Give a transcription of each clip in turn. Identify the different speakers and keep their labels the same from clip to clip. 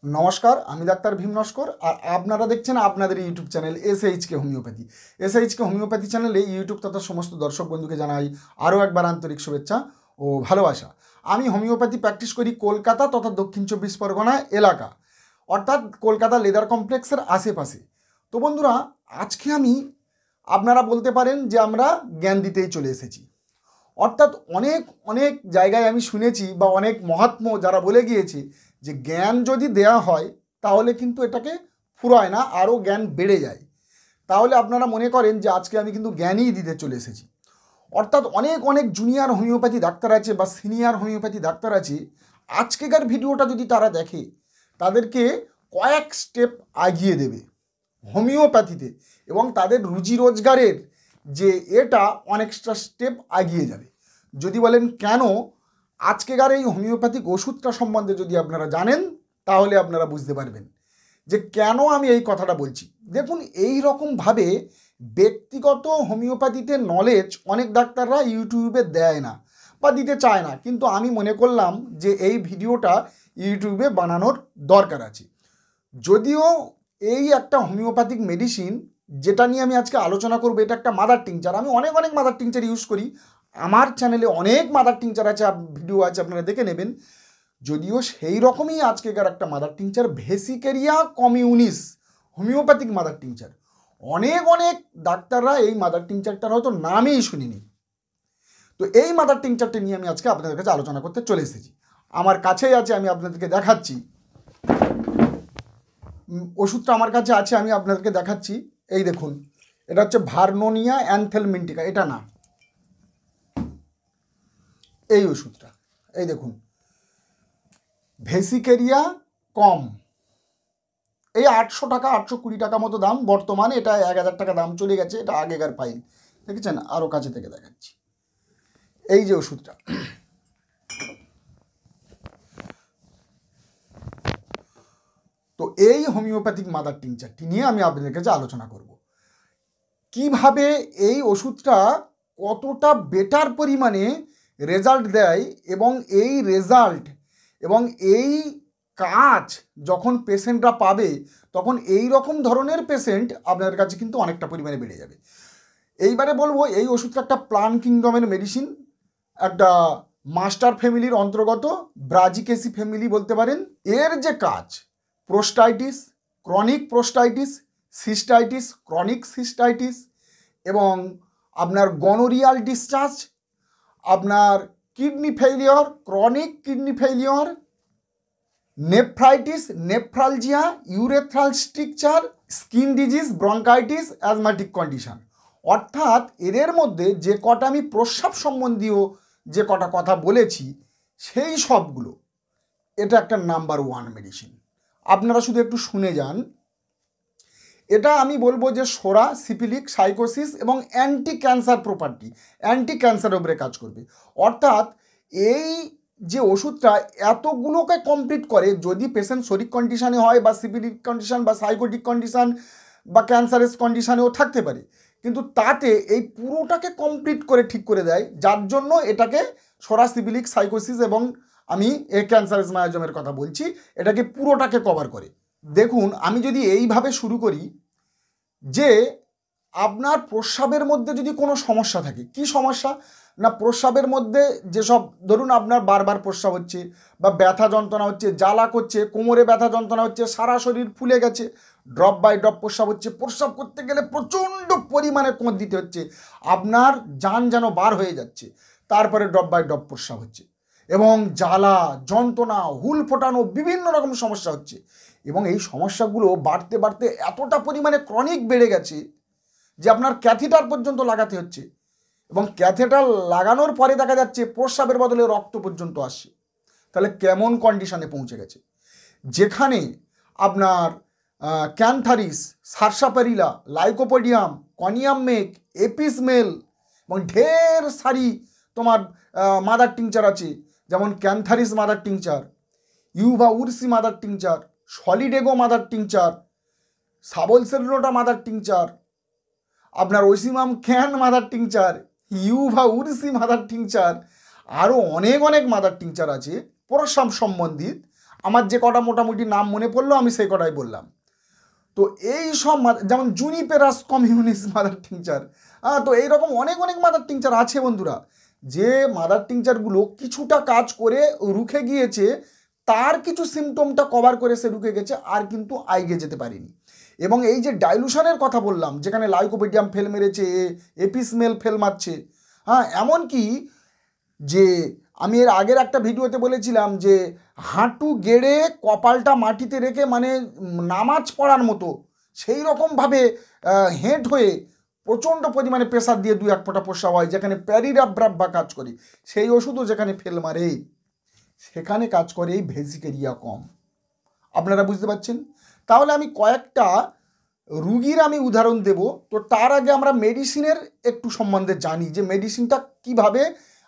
Speaker 1: নমস্কার, আমি ডাক্তার ভীম নস্কর আর আপনারা দেখছেন আপনাদের ইউটিউব চ্যানেল এসএইচকে হোমিওপ্যাথি। এসএইচকে হোমিওপ্যাথি চ্যানেলে ইউটিউব তথা সমস্ত দর্শক বন্ধুকে জানাই আরও একবার আন্তরিক শুভেচ্ছা ও ভালোবাসা। আমি হোমিওপ্যাথি প্র্যাকটিস করি কলকাতা তথা দক্ষিণ 24 পরগনা এলাকা, অর্থাৎ কলকাতা লেদার কমপ্লেক্সের আশেপাশে। তো বন্ধুরা, আজকে আমি আপনারা বলতে পারেন যে আমরা জ্ঞান দিতেই চলে এসেছি। অর্থাৎ অনেক অনেক জায়গায় আমি শুনেছি বা অনেক মহাত্ম যারা বলে গিয়েছে যে জ্ঞান যদি দেয়া হয় তাহলে কিন্তু এটাকে ফুরায় না, আরও জ্ঞান বেড়ে যায়। তাহলে আপনারা মনে করেন যে আজকে আমি কিন্তু জ্ঞানই দিতে চলে এসেছি। অর্থাৎ অনেক অনেক জুনিয়র হোমিওপ্যাথি ডাক্তার আছে বা সিনিয়র হোমিওপ্যাথি ডাক্তার আছে, আজকেকার ভিডিওটা যদি তারা দেখে তাদেরকে কয়েক স্টেপ এগিয়ে দেবে হোমিওপ্যাথিতে, এবং তাদের রুজি রোজগারের যে এটা অনেকটা স্টেপ এগিয়ে যাবে। যদি বলেন কেন, আজকেকার এই হোমিওপ্যাথিক ওষুধটা সম্বন্ধে যদি আপনারা জানেন তাহলে আপনারা বুঝতে পারবেন যে কেন আমি এই কথাটা বলছি। দেখুন, এই রকমভাবে ব্যক্তিগত হোমিওপ্যাথিতে নলেজ অনেক ডাক্তাররা ইউটিউবে দেয় না বা দিতে চায় না, কিন্তু আমি মনে করলাম যে এই ভিডিওটা ইউটিউবে বানানোর দরকার আছে। যদিও এই একটা হোমিওপ্যাথিক মেডিসিন যেটা নিয়ে আমি আজকে আলোচনা করবো, এটা একটা মাদার টিংচার। আমি অনেক অনেক মাদার টিংচার ইউজ করি, আমার চ্যানেলে অনেক মাদার টিংচার আছে, ভিডিও আছে, আপনারা দেখে নেবেন। যদিও সেই রকমই আজকেকার একটা mother tincture vesicaria communis homeopathic mother tincture. অনেক অনেক ডাক্তাররা এই মাদার টিংচারটার হয়তো নামেই শুনিনি। তো এই মাদার টিংচারটা নিয়ে আমি আজকে আপনাদের কাছে আলোচনা করতে চলে এসেছি। আমার কাছেই আছে, আমি আপনাদেরকে দেখাচ্ছি। ওষুধটা আমার কাছে আছে, আমি আপনাদেরকে দেখাচ্ছি। এই দেখুন, এটা হচ্ছে ভার্নোনিয়া অ্যানথেলমিন্টিকা, এটা না, এই ওষুধটা এই দেখুন, ভেসিকেরিয়া কম। এই 800 টাকা 820 টাকা মতো দাম বর্তমানে, এটা 1000 টাকা দাম চলে গেছে, এটা আগেকার ফাইল। দেখেছেন, আরও কাছে থেকে দেখাচ্ছি। এই যে ওষুধটা, তো এই হোমিওপ্যাথিক মাদার টিংচারটি নিয়ে আমি আপনাদের কাছে আলোচনা করব। কিভাবে এই ওষুধটা কতটা বেটার পরিমাণে রেজাল্ট দেয়, এবং এই রেজাল্ট এবং এই কাজ যখন পেশেন্টরা পাবে তখন এই রকম ধরনের পেশেন্ট আপনাদের কাছে কিন্তু অনেকটা পরিমাণে বেড়ে যাবে। এইবারে বলবো, এই ওষুধটা একটা প্লান কিংডমের মেডিসিন, একটা মাস্টার ফ্যামিলির অন্তর্গত, ব্রাজিকেসি ফ্যামিলি বলতে পারেন। এর যে কাজ, prostatitis, chronic prostatitis, cystitis, chronic cystitis, এবং আপনার গনোরিয়াল ডিসচার্জ, আপনার kidney failure, chronic kidney failure, nephritis, nephralgia, urethral stricture, skin disease, bronchitis, asthmatic condition. অর্থাৎ এদের মধ্যে যে কটা আমি প্রস্রাব সম্বন্ধীয় যে কটা কথা বলেছি সেই সবগুলো, এটা একটা নাম্বার 1 মেডিসিন। আপনারা শুধু একটু শুনে যান। এটা আমি বলবো যে সোরা, সিফিলিক, সাইকোসিস এবং anti cancer property, anti cancer উপরে কাজ করবে। অর্থাৎ এই যে ওষুধটা এতগুলোকে কমপ্লিট করে, যদি পেশেন্ট শরীর কন্ডিশানে হয় বা সিফিলিক কন্ডিশন বা সাইকোটিক কন্ডিশান বা ক্যান্সারেস কন্ডিশানেও থাকতে পারে, কিন্তু তাতে এই পুরোটাকে কমপ্লিট করে ঠিক করে দেয়, যার জন্য এটাকে সোরা, সিফিলিক, সাইকোসিস এবং আমি ক্যান্সারেস মায়াজমের কথা বলছি, এটাকে পুরোটাকে কভার করে। দেখুন, আমি যদি এইভাবে শুরু করি যে আপনার প্রস্রাবের মধ্যে যদি কোনো সমস্যা থাকে, কি সমস্যা না, প্রস্রাবের মধ্যে যেসব, ধরুন আপনার বারবার প্রস্রাব হচ্ছে বা ব্যথা যন্ত্রণা হচ্ছে, জ্বালা করছে, কোমরে ব্যথা যন্ত্রণা হচ্ছে, সারা শরীর ফুলে গেছে, ড্রপ বাই ড্রপ প্রস্রাব হচ্ছে, প্রস্রাব করতে গেলে প্রচণ্ড পরিমাণে কোঁত দিতে হচ্ছে, আপনার জান যেন বার হয়ে যাচ্ছে, তারপরে ড্রপ বাই ড্রপ প্রস্রাব হচ্ছে, এবং জ্বালা যন্ত্রণা, হুল ফোটানো, বিভিন্ন রকম সমস্যা হচ্ছে, এবং এই সমস্যাগুলো বাড়তে বাড়তে এতটা পরিমাণে ক্রনিক বেড়ে গেছে যে আপনার ক্যাথেটার পর্যন্ত লাগাতে হচ্ছে, এবং ক্যাথেটার লাগানোর পরে দেখা যাচ্ছে প্রস্রাবের বদলে রক্ত পর্যন্ত আসছে। তাহলে কেমন কন্ডিশনে পৌঁছে গেছে, যেখানে আপনার ক্যান্থারিস, সারসাপারিলা, লাইকোপোডিয়াম, কনিয়াম মেক, এপিসমেল এবং ঢের সারি তোমার মাদার টিংচার আছে, যেমন cantharis mother tincture, uva ursi mother tincture, solidago mother tincture, sabal serrulata mother tincture, আপনার ocimum can mother tincture, uva ursi mother tincture, আরও অনেক অনেক মাদার টিংচার আছে প্রস্রাব সম্বন্ধিত। আমার যে কটা মোটামুটি নাম মনে পড়লো আমি সেই কটাই বললাম। তো এই সব যেমন জুনিপেরাস কমিউনিস মাদার টিংচার, তো এইরকম অনেক অনেক মাদার টিংচার আছে বন্ধুরা, যে মাদার টিংচারগুলো কিছুটা কাজ করে রুখে গিয়েছে, তার কিছু সিমটমটা কভার করে সে রুখে গেছে, আর কিন্তু আইগে যেতে পারিনি। এবং এই যে ডাইলুশনের কথা বললাম, যেখানে লাইকোপিডিয়াম ফেল মেরেছে, এপিসমেল ফেল মারছে, এমনকি যে আমি এর আগের একটা ভিডিওতে বলেছিলাম যে হাঁটু গেড়ে কপালটা মাটিতে রেখে মানে নামাজ পড়ার মতো সেই রকমভাবে হেঁট হয়ে প্রচণ্ড পরিমাণে প্রেসার দিয়ে 2-1 ফোঁটা প্রস্রাব হয়, যেখানে প্যারিরাব্রাব্বা কাজ করে, সেই ওষুধও যেখানে ফেল মারে সেখানে কাজ করে এই ভেসিকেরিয়া কম। আপনারা বুঝতে পারছেন? তাহলে আমি কয়েকটা রুগীর আমি উদাহরণ দেব। তো তার আগে আমরা মেডিসিনের একটু সম্বন্ধে জানি, যে মেডিসিনটা কিভাবে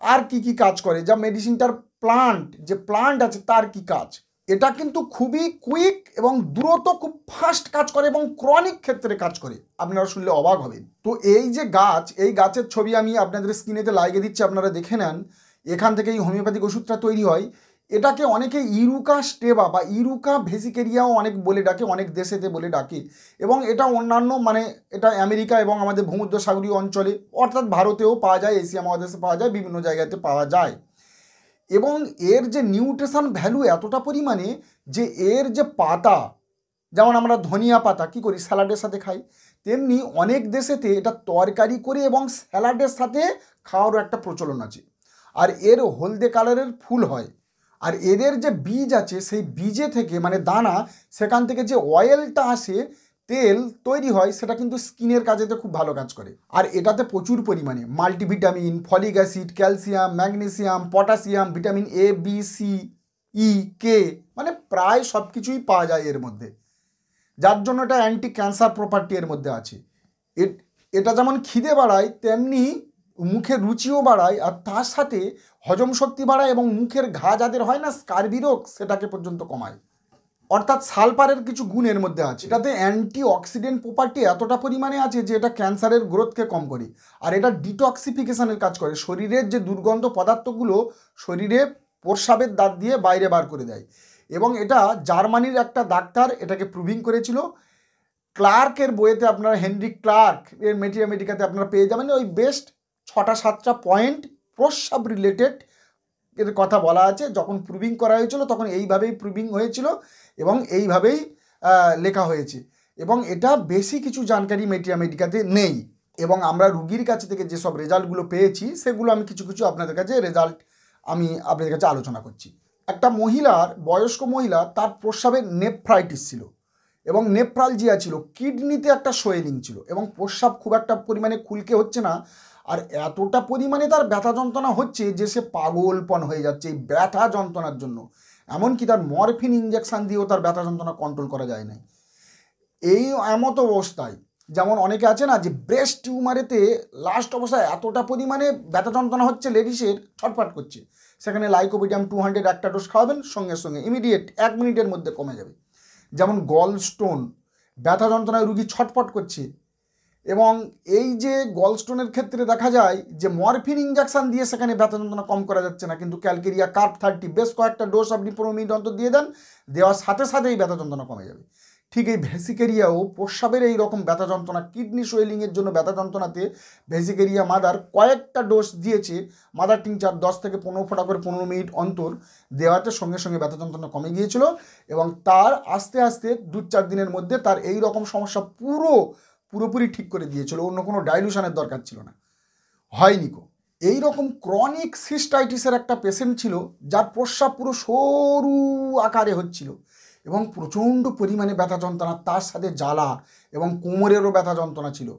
Speaker 1: আর কি কি কাজ করে, যা মেডিসিনটার প্লান্ট আছে তার কি কাজ। এটা কিন্তু খুবই কুইক এবং দ্রুত, খুব ফাস্ট কাজ করে এবং ক্রনিক ক্ষেত্রে কাজ করে, আপনারা শুনলে অবাক হবেন। তো এই যে গাছ, এই গাছের ছবি আমি আপনাদের স্ক্রিনেতে লাগিয়ে দিচ্ছি, আপনারা দেখে নেন। এখান থেকে এই হোমিওপ্যাথিক ওষুধটা তৈরি হয়। এটাকে অনেকে ইরুকা স্টেবা বা ইরুকা ভেসিকেরিয়াও অনেক বলে ডাকে, অনেক দেশেতে বলে ডাকে। এবং এটা অন্যান্য মানে এটা আমেরিকা এবং আমাদের ভূমধ্যসাগরীয় অঞ্চলে অর্থাৎ ভারতেও পাওয়া যায়, এশিয়া মহাদেশে পাওয়া যায়, বিভিন্ন জায়গাতে পাওয়া যায়। এবং এর যে নিউট্রিশন ভ্যালু এতটা পরিমাণে যে এর যে পাতা, যেমন আমরা ধনিয়া পাতা কী করি স্যালাডের সাথে খাই, তেমনি অনেক দেশেতে এটা তরকারি করে এবং স্যালাডের সাথে খাওয়ারও একটা প্রচলন আছে। আর এর হলদে কালারের ফুল হয়, আর এদের যে বীজ আছে সেই বীজে থেকে মানে দানা, সেখান থেকে যে অয়েলটা আসে, তেল তৈরি হয়, সেটা কিন্তু স্কিনের কাজেতে খুব ভালো কাজ করে। আর এটাতে প্রচুর পরিমাণে multivitamin, folic acid, calcium, magnesium, potassium, vitamin A, B, C, E, K, মানে প্রায় সব কিছুই পাওয়া যায় এর মধ্যে, যার জন্য এটা অ্যান্টি ক্যান্সার প্রপার্টি এর মধ্যে আছে। এটা যেমন খিদে বাড়ায়, তেমনি মুখের রুচিও বাড়ায়, আর তার সাথে হজম শক্তি বাড়ায় এবং মুখের ঘা যাদের হয় না স্কারবি রোগ, সেটাকে পর্যন্ত কমায়। অর্থাৎ সালফারের কিছু গুণ এর মধ্যে আছে। এটাতে অ্যান্টি অক্সিডেন্ট প্রপার্টি এতটা পরিমাণে আছে যে এটা ক্যান্সারের গ্রোথকে কম করে, আর এটা ডিটক্সিফিকেশনের কাজ করে। শরীরের যে দুর্গন্ধ পদার্থগুলো শরীরে প্রস্রাবের দাঁত দিয়ে বাইরে বার করে দেয়। এবং এটা জার্মানির একটা ডাক্তার এটাকে প্রুভিং করেছিল। ক্লার্কের বইয়েতে আপনারা হেনরি ক্লার্ক এর মেডিকাতে আপনারা পেয়ে যাবেন ওই বেস্ট 6-7টা পয়েন্ট প্রস্রাব রিলেটেড এর কথা বলা আছে। যখন প্রুভিং করা হয়েছিল তখন এইভাবেই প্রুভিং হয়েছিল এবং এইভাবেই লেখা হয়েছে, এবং এটা বেশি কিছু জানকারি মেডিকাতে নেই। এবং আমরা রুগীর কাছে থেকে যেসব রেজাল্টগুলো পেয়েছি সেগুলো আমি কিছু কিছু আপনাদের কাছে রেজাল্ট আমি আপনাদের কাছে আলোচনা করছি। একটা মহিলার, বয়স্ক মহিলা, তার প্রস্রাবের নেফ্রাইটিস ছিল এবং নেফ্রালজিয়া ছিল, কিডনিতে একটা সোয়েলিং ছিল এবং প্রস্রাব খুব একটা পরিমাণে খুলকে হচ্ছে না, আর এতটা পরিমাণে তার ব্যথা যন্ত্রণা হচ্ছে যে সে পাগলপন হয়ে যাচ্ছে এই ব্যথা যন্ত্রণার জন্য। এমনকি তার মরফিন ইঞ্জেকশান দিয়েও তার ব্যথা যন্ত্রণা কন্ট্রোল করা যায় না। এই এমত অবস্থায় যেমন অনেকে আছে না যে ব্রেস্ট টিউমারেতে লাস্ট অবস্থায় এতটা পরিমাণে ব্যথা যন্ত্রণা হচ্ছে, লেডিসের ছটফট করছে, সেখানে লাইকোপিডিয়াম 200 একটা ডোজ খাওয়াবেন, সঙ্গে সঙ্গে ইমিডিয়েট 1 মিনিটের মধ্যে কমে যাবে। যেমন গল স্টোন, ব্যথা যন্ত্রণায় রুগী ছটফট করছে, এবং এই যে গল স্টোনের ক্ষেত্রে দেখা যায় যে মরফিন ইঞ্জেকশান দিয়ে সেখানে ব্যথা যন্ত্রণা কম করা যাচ্ছে না, কিন্তু ক্যালকেরিয়া কার্ব 30 বেশ কয়েকটা ডোজ আপনি 15 মিনিট অন্তর দিয়ে দেন, দেওয়ার সাথে সাথেই ব্যথা যন্ত্রণা কমে যাবে। ঠিক এই ভেসিকেরিয়াও প্রস্রাবের এই রকম ব্যথা যন্ত্রণা, কিডনি সোয়েলিংয়ের জন্য ব্যথা যন্ত্রণাতে ভেসিকেরিয়া মাদার কয়েকটা ডোজ দিয়েছে, মাদার টিংচার 10 থেকে 15 ফোঁটা করে 15 মিনিট অন্তর দেওয়াতে সঙ্গে সঙ্গে ব্যথা যন্ত্রণা কমে গিয়েছিল, এবং তার আস্তে আস্তে 2-4 দিনের মধ্যে তার এই রকম সমস্যা পুরোপুরি ঠিক করে দিয়েছিল, অন্য কোনো ডাইলুশনের দরকার ছিল না, হয়নি কো। এই রকম ক্রনিক সিস্টাইটিসের একটা পেশেন্ট ছিল যার প্রস্রাব পুরো সরু আকারে হচ্ছিল এবং প্রচণ্ড পরিমাণে ব্যথা যন্ত্রণা, তার সাথে জ্বালা এবং কোমরেরও ব্যথা যন্ত্রণা ছিল,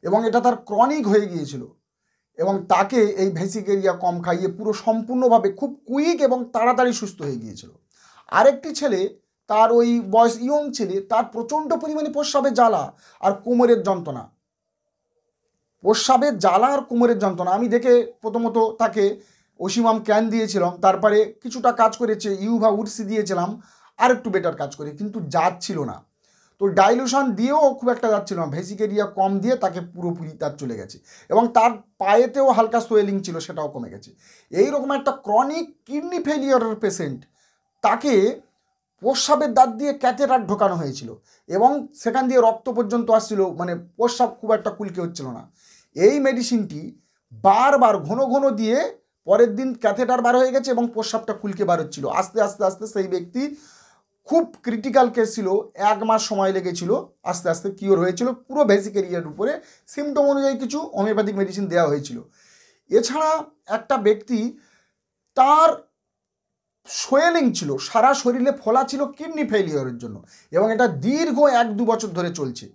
Speaker 1: এবং এটা তার ক্রনিক হয়ে গিয়েছিল, এবং তাকে এই ভেসিকেরিয়া কম খাইয়ে পুরো সম্পূর্ণভাবে খুব কুইক এবং তাড়াতাড়ি সুস্থ হয়ে গিয়েছিল। আরেকটি ছেলে, তার ওই বয়স ইয়ং ছেলে, তার প্রচণ্ড পরিমাণে প্রস্রাবের জ্বালা আর কোমরের যন্ত্রণা, প্রস্রাবের জ্বালা আর কোমরের যন্ত্রণা। আমি দেখে প্রথমত তাকে ওসিমাম ক্যান দিয়েছিলাম, তারপরে কিছুটা কাজ করেছে, ইউভা উডসি দিয়েছিলাম, আর একটু বেটার কাজ করে, কিন্তু যাচ্ছিল না। তো ডাইলুশন দিয়েও খুব একটা যাচ্ছিল না, ভেসিকেরিয়া কম দিয়ে তাকে পুরোপুরি তার চলে গেছে, এবং তার পায়েতেও হালকা সোয়েলিং ছিল, সেটাও কমে গেছে। এই রকম একটা ক্রনিক কিডনি ফেলিয়ারের পেশেন্ট, তাকে প্রস্রাবের দাঁত দিয়ে ক্যাথেটার ঢোকানো হয়েছিল এবং সেখান দিয়ে রক্ত পর্যন্ত আসছিল, মানে প্রস্রাব খুব একটা কুলকে হচ্ছিল না। এই মেডিসিনটি বারবার ঘন ঘন দিয়ে পরের দিন ক্যাথেটার বার হয়ে গেছে এবং প্রস্রাবটা কুলকে বার হচ্ছিল। আস্তে আস্তে আস্তে সেই ব্যক্তি, খুব ক্রিটিক্যাল কেস ছিল, 1 মাস সময় লেগেছিল, আস্তে আস্তে কিওর হয়েছিল। পুরো ভেসিকেরিয়ার উপরে সিমটম অনুযায়ী কিছু হোমিওপ্যাথিক মেডিসিন দেওয়া হয়েছিল। এছাড়া একটা ব্যক্তি, তার সোয়েলিং ছিল, সারা শরীরে ফোলা ছিল কিডনি ফেলিওরের জন্য, এবং এটা দীর্ঘ 1-2 বছর ধরে চলছে।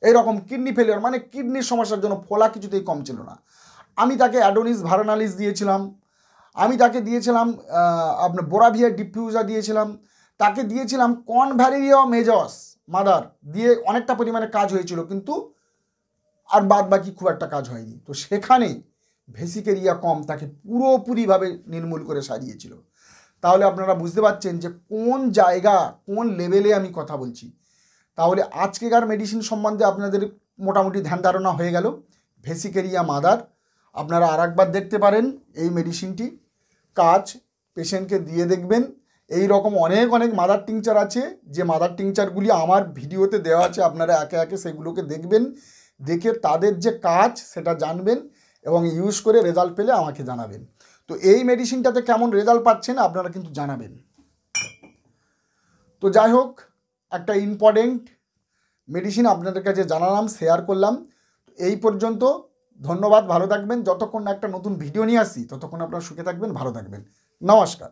Speaker 1: এইরকম কিডনি ফেলিওর মানে কিডনির সমস্যার জন্য ফোলা কিছুতেই কম ছিল না। আমি তাকে অ্যাডোনিস ভার্নালিস দিয়েছিলাম, আমি তাকে দিয়েছিলাম আপনার বোরাভিয়া ডিফিউজা দিয়েছিলাম, তাকে দিয়েছিলাম কনভ্যালিরিয়া মেজস মাদার দিয়ে অনেকটা পরিমাণে কাজ হয়েছিল, কিন্তু আর বাদ বাকি খুব একটা কাজ হয়নি। তো সেখানে ভেসিকেরিয়া কম তাকে পুরোপুরিভাবে নির্মূল করে সারিয়েছিল। তাহলে আপনারা বুঝতে পারছেন যে কোন জায়গা, কোন লেভেলে আমি কথা বলছি। তাহলে আজকেকার মেডিসিন সম্বন্ধে আপনাদের মোটামুটি ধ্যান ধারণা হয়ে গেল। ভেসিকেরিয়া মাদার আপনারা আরেকবার দেখতে পারেন, এই মেডিসিনটি কাজ পেশেন্টকে দিয়ে দেখবেন। এই রকম অনেক অনেক মাদার টিংচার আছে, যে মাদার টিংচারগুলি আমার ভিডিওতে দেওয়া আছে, আপনারা একে একে সেগুলোকে দেখবেন, দেখে তাদের যে কাজ সেটা জানবেন এবং ইউজ করে রেজাল্ট পেলে আমাকে জানাবেন। তো এই মেডিসিনটাতে কেমন রেজাল্ট পাচ্ছেন আপনারা কিন্তু জানাবেন। তো যাই হোক, একটা ইম্পর্টেন্ট মেডিসিন আপনাদের কাছে জানালাম, শেয়ার করলাম। এই পর্যন্ত, ধন্যবাদ, ভালো থাকবেন। যতক্ষণ না একটা নতুন ভিডিও নিয়ে আসি ততক্ষণ আপনারা সুখে থাকবেন, ভালো থাকবেন। নমস্কার।